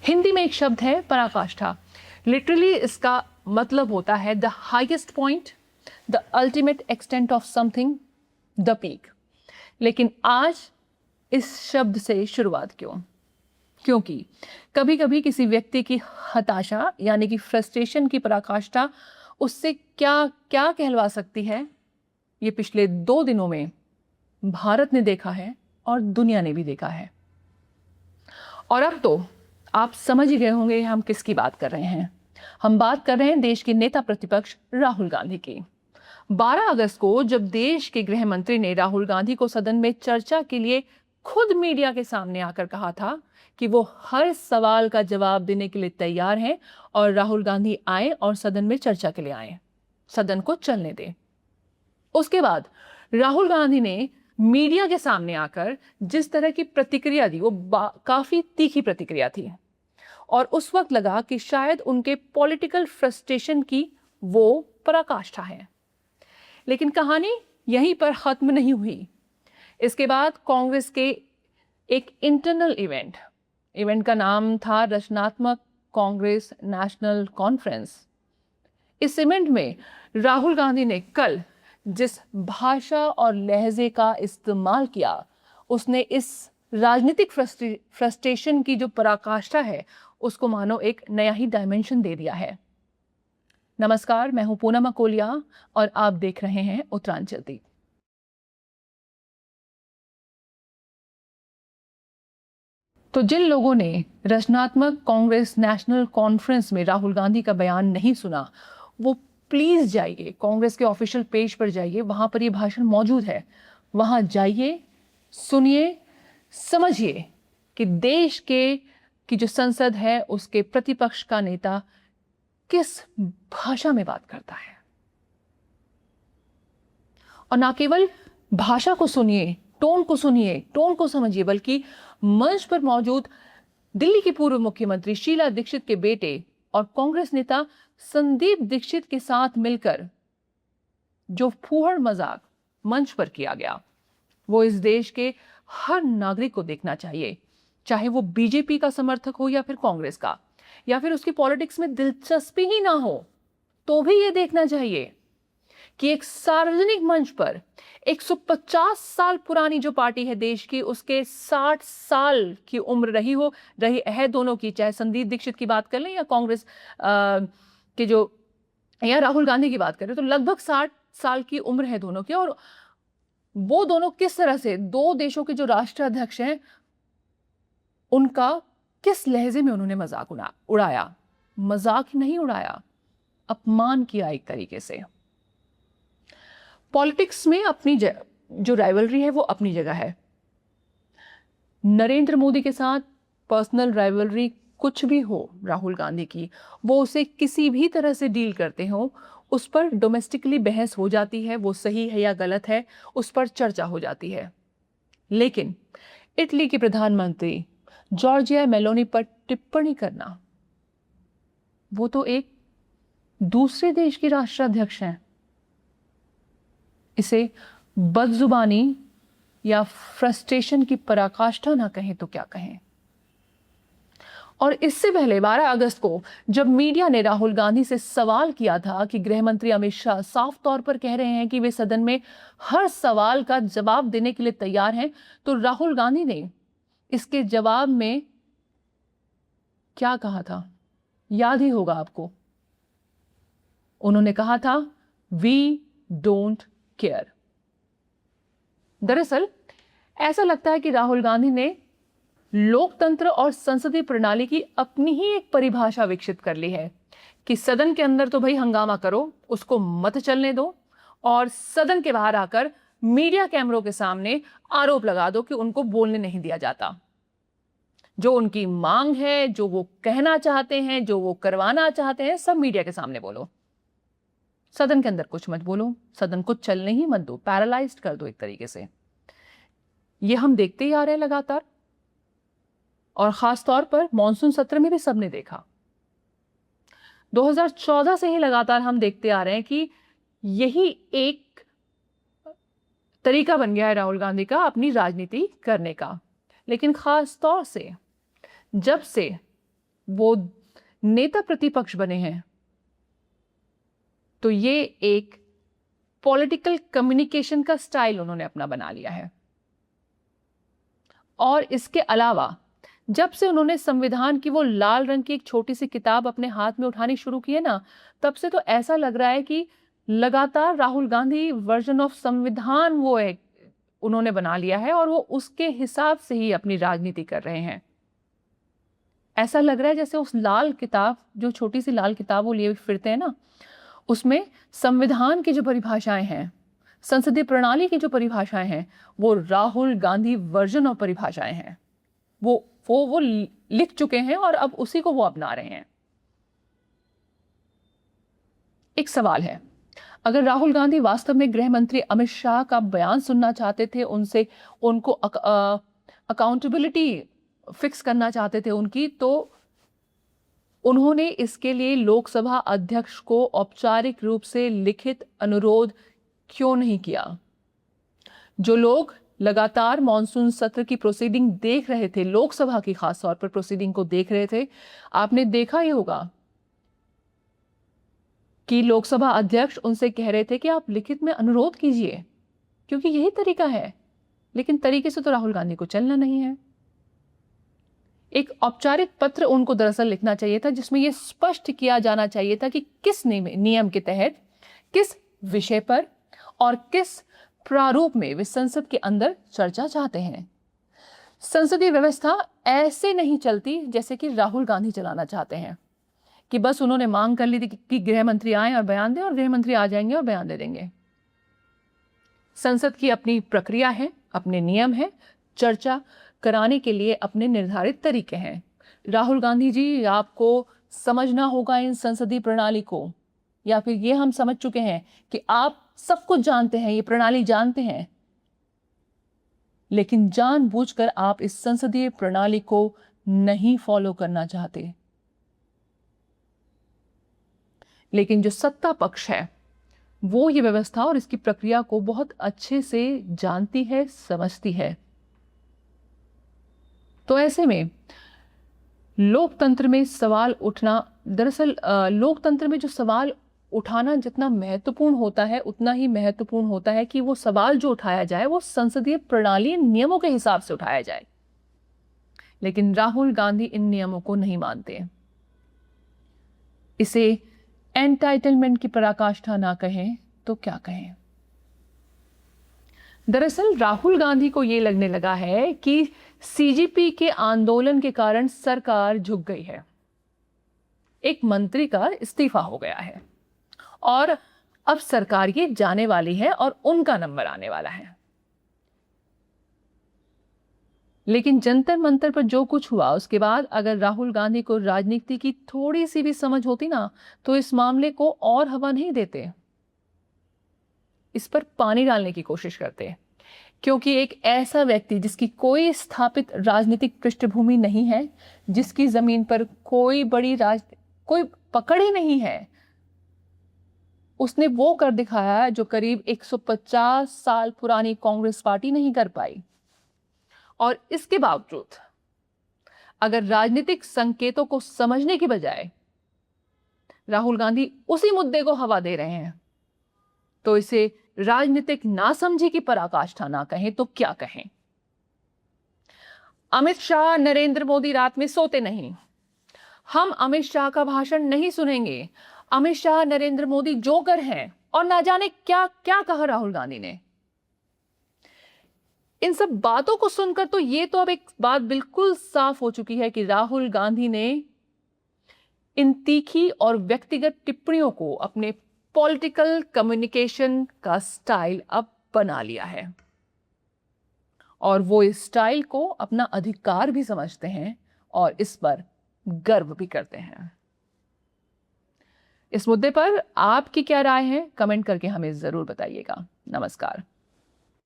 हिंदी में एक शब्द है पराकाष्ठा। लिटरली इसका मतलब होता है the highest point, the ultimate extent of something, the peak. लेकिन आज इस शब्द से शुरुआत क्यों? क्योंकि कभी कभी किसी व्यक्ति की हताशा यानी कि फ्रस्ट्रेशन की पराकाष्ठा उससे क्या क्या कहलवा सकती है, ये पिछले 2 दिनों में भारत ने देखा है और दुनिया ने भी देखा है। और अब तो आप समझ ही गए होंगे हम किसकी बात कर रहे हैं। हम बात कर रहे हैं देश के नेता प्रतिपक्ष राहुल गांधी की। 12 अगस्त को जब देश के गृह मंत्री ने राहुल गांधी को सदन में चर्चा के लिए खुद मीडिया के सामने आकर कहा था कि वो हर सवाल का जवाब देने के लिए तैयार हैं और राहुल गांधी आए और सदन में चर्चा के लिए आए, सदन को चलने दें। उसके बाद राहुल गांधी ने मीडिया के सामने आकर जिस तरह की प्रतिक्रिया दी वो काफी तीखी प्रतिक्रिया थी और उस वक्त लगा कि शायद उनके पॉलिटिकल फ्रस्ट्रेशन की वो पराकाष्ठा है। लेकिन कहानी यहीं पर खत्म नहीं हुई। इसके बाद कांग्रेस के एक इंटरनल इवेंट का नाम था रचनात्मक कांग्रेस नेशनल कॉन्फ्रेंस। इस इवेंट में राहुल गांधी ने कल जिस भाषा और लहजे का इस्तेमाल किया उसने इस राजनीतिक फ्रस्ट्रेशन की जो पराकाष्ठा है उसको मानो एक नया ही डायमेंशन दे दिया है। नमस्कार, मैं हूं पूनम अकोलिया और आप देख रहे हैं उत्तरांचल दीप। तो जिन लोगों ने रचनात्मक कांग्रेस नेशनल कॉन्फ्रेंस में राहुल गांधी का बयान नहीं सुना वो प्लीज जाइए, कांग्रेस के ऑफिशियल पेज पर जाइए, वहां पर ये भाषण मौजूद है। वहां जाइए, सुनिए, समझिए कि देश की जो संसद है उसके प्रतिपक्ष का नेता किस भाषा में बात करता है। और ना केवल भाषा को सुनिए, टोन को समझिए, बल्कि मंच पर मौजूद दिल्ली की पूर्व मुख्यमंत्री शीला दीक्षित के बेटे और कांग्रेस नेता संदीप दीक्षित के साथ मिलकर जो फूहड़ मजाक मंच पर किया गया वो इस देश के हर नागरिक को देखना चाहिए, चाहे वो बीजेपी का समर्थक हो या फिर कांग्रेस का, या फिर उसकी पॉलिटिक्स में दिलचस्पी ही ना हो तो भी ये देखना चाहिए कि एक सार्वजनिक मंच पर 150 साल पुरानी जो पार्टी है देश की, उसके 60 साल की उम्र रही है दोनों की, चाहे संदीप दीक्षित की बात कर लें या कांग्रेस के जो या राहुल गांधी की बात करें, तो लगभग 60 साल की उम्र है दोनों की। और वो दोनों किस तरह से दो देशों के जो राष्ट्राध्यक्ष हैं उनका किस लहजे में उन्होंने मजाक उड़ाया। मजाक नहीं उड़ाया, अपमान किया एक तरीके से। पॉलिटिक्स में अपनी जो राइवलरी है वो अपनी जगह है। नरेंद्र मोदी के साथ पर्सनल राइवलरी कुछ भी हो राहुल गांधी की, वो उसे किसी भी तरह से डील करते हो, उस पर डोमेस्टिकली बहस हो जाती है, वो सही है या गलत है उस पर चर्चा हो जाती है। लेकिन इटली की प्रधानमंत्री जॉर्जिया मेलोनी पर टिप्पणी करना, वो तो एक दूसरे देश की राष्ट्राध्यक्ष हैं, इसे बदजुबानी या फ्रस्ट्रेशन की पराकाष्ठा ना कहें तो क्या कहें। और इससे पहले 12 अगस्त को जब मीडिया ने राहुल गांधी से सवाल किया था कि गृह मंत्री अमित शाह साफ तौर पर कह रहे हैं कि वे सदन में हर सवाल का जवाब देने के लिए तैयार हैं, तो राहुल गांधी ने इसके जवाब में क्या कहा था, याद ही होगा आपको। उन्होंने कहा था वी डोंट केयर। दरअसल ऐसा लगता है कि राहुल गांधी ने लोकतंत्र और संसदीय प्रणाली की अपनी ही एक परिभाषा विकसित कर ली है कि सदन के अंदर तो भाई हंगामा करो, उसको मत चलने दो, और सदन के बाहर आकर मीडिया कैमरों के सामने आरोप लगा दो कि उनको बोलने नहीं दिया जाता। जो उनकी मांग है, जो वो कहना चाहते हैं, जो वो करवाना चाहते हैं, सब मीडिया के सामने बोलो। सदन के अंदर कुछ मत बोलो, सदन को चलने ही मत दो, पैरालाइज्ड कर दो एक तरीके से। ये हम देखते ही आ रहे हैं लगातार, और खास तौर पर मॉनसून सत्र में भी सबने देखा। 2014 से ही लगातार हम देखते आ रहे हैं कि यही एक तरीका बन गया है राहुल गांधी का अपनी राजनीति करने का। लेकिन खास तौर से जब से वो नेता प्रतिपक्ष बने हैं, तो ये एक पॉलिटिकल कम्युनिकेशन का स्टाइल उन्होंने अपना बना लिया है। और इसके अलावा जब से उन्होंने संविधान की वो लाल रंग की एक छोटी सी किताब अपने हाथ में उठानी शुरू की है ना, तब से तो ऐसा लग रहा है कि लगातार राहुल गांधी वर्जन ऑफ संविधान वो एक उन्होंने बना लिया है और वो उसके हिसाब से ही अपनी राजनीति कर रहे हैं। ऐसा लग रहा है जैसे उस लाल किताब, जो छोटी सी लाल किताब वो लिए फिरते हैं ना, उसमें संविधान की जो परिभाषाएं हैं, संसदीय प्रणाली की जो परिभाषाएं हैं, वो राहुल गांधी वर्जन ऑफ परिभाषाएं हैं। वो लिख चुके हैं और अब उसी को वो अपना रहे हैं। एक सवाल है, अगर राहुल गांधी वास्तव में गृह मंत्री अमित शाह का बयान सुनना चाहते थे, उनको अकाउंटेबिलिटी फिक्स करना चाहते थे उनकी, तो उन्होंने इसके लिए लोकसभा अध्यक्ष को औपचारिक रूप से लिखित अनुरोध क्यों नहीं किया? जो लोग लगातार मॉनसून सत्र की प्रोसीडिंग देख रहे थे, लोकसभा की खास तौर पर प्रोसीडिंग को देख रहे थे, आपने देखा ही होगा कि लोकसभा अध्यक्ष उनसे कह रहे थे कि आप लिखित में अनुरोध कीजिए, क्योंकि यही तरीका है। लेकिन तरीके से तो राहुल गांधी को चलना नहीं है। एक औपचारिक पत्र उनको दरअसल लिखना चाहिए था, जिसमें यह स्पष्ट किया जाना चाहिए था कि किस नियम के तहत, किस विषय पर और किस प्रारूप में वे संसद के अंदर चर्चा चाहते हैं। संसदीय व्यवस्था ऐसे नहीं चलती जैसे कि राहुल गांधी चलाना चाहते हैं, कि बस उन्होंने मांग कर ली थी कि गृह मंत्री आए और बयान दें, और गृह मंत्री आ जाएंगे और बयान दे देंगे। संसद की अपनी प्रक्रिया है, अपने नियम हैं, चर्चा कराने के लिए अपने निर्धारित तरीके हैं। राहुल गांधी जी, आपको समझना होगा इन संसदीय प्रणाली को, या फिर ये हम समझ चुके हैं कि आप सब कुछ जानते हैं, ये प्रणाली जानते हैं, लेकिन जानबूझकर आप इस संसदीय प्रणाली को नहीं फॉलो करना चाहते। लेकिन जो सत्ता पक्ष है वो ये व्यवस्था और इसकी प्रक्रिया को बहुत अच्छे से जानती है, समझती है। तो ऐसे में लोकतंत्र में सवाल उठना, दरअसल लोकतंत्र में जो सवाल उठाना जितना महत्वपूर्ण होता है, उतना ही महत्वपूर्ण होता है कि वो सवाल जो उठाया जाए वो संसदीय प्रणाली नियमों के हिसाब से उठाया जाए। लेकिन राहुल गांधी इन नियमों को नहीं मानते। इसे एंटाइटलमेंट की पराकाष्ठा ना कहें तो क्या कहें। दरअसल राहुल गांधी को यह लगने लगा है कि सीजेपी के आंदोलन के कारण सरकार झुक गई है। एक मंत्री का इस्तीफा हो गया है और अब सरकार ये जाने वाली है और उनका नंबर आने वाला है। लेकिन जंतर मंतर पर जो कुछ हुआ उसके बाद अगर राहुल गांधी को राजनीति की थोड़ी सी भी समझ होती ना, तो इस मामले को और हवा नहीं देते, इस पर पानी डालने की कोशिश करते। क्योंकि एक ऐसा व्यक्ति जिसकी कोई स्थापित राजनीतिक पृष्ठभूमि नहीं है, जिसकी जमीन पर कोई कोई पकड़ ही नहीं है, उसने वो कर दिखाया जो करीब 150 साल पुरानी कांग्रेस पार्टी नहीं कर पाई। और इसके बावजूद अगर राजनीतिक संकेतों को समझने की बजाय राहुल गांधी उसी मुद्दे को हवा दे रहे हैं, तो इसे राजनीतिक नासमझी की पराकाष्ठा ना कहें तो क्या कहें। अमित शाह, नरेंद्र मोदी रात में सोते नहीं। हम अमित शाह का भाषण नहीं सुनेंगे। अमित शाह, नरेंद्र मोदी जोकर हैं और ना जाने क्या क्या कहा राहुल गांधी ने। इन सब बातों को सुनकर तो ये तो अब एक बात बिल्कुल साफ हो चुकी है कि राहुल गांधी ने इन तीखी और व्यक्तिगत टिप्पणियों को अपने पॉलिटिकल कम्युनिकेशन का स्टाइल अब बना लिया है और वो इस स्टाइल को अपना अधिकार भी समझते हैं और इस पर गर्व भी करते हैं। इस मुद्दे पर आपकी क्या राय है, कमेंट करके हमें जरूर बताइएगा। नमस्कार।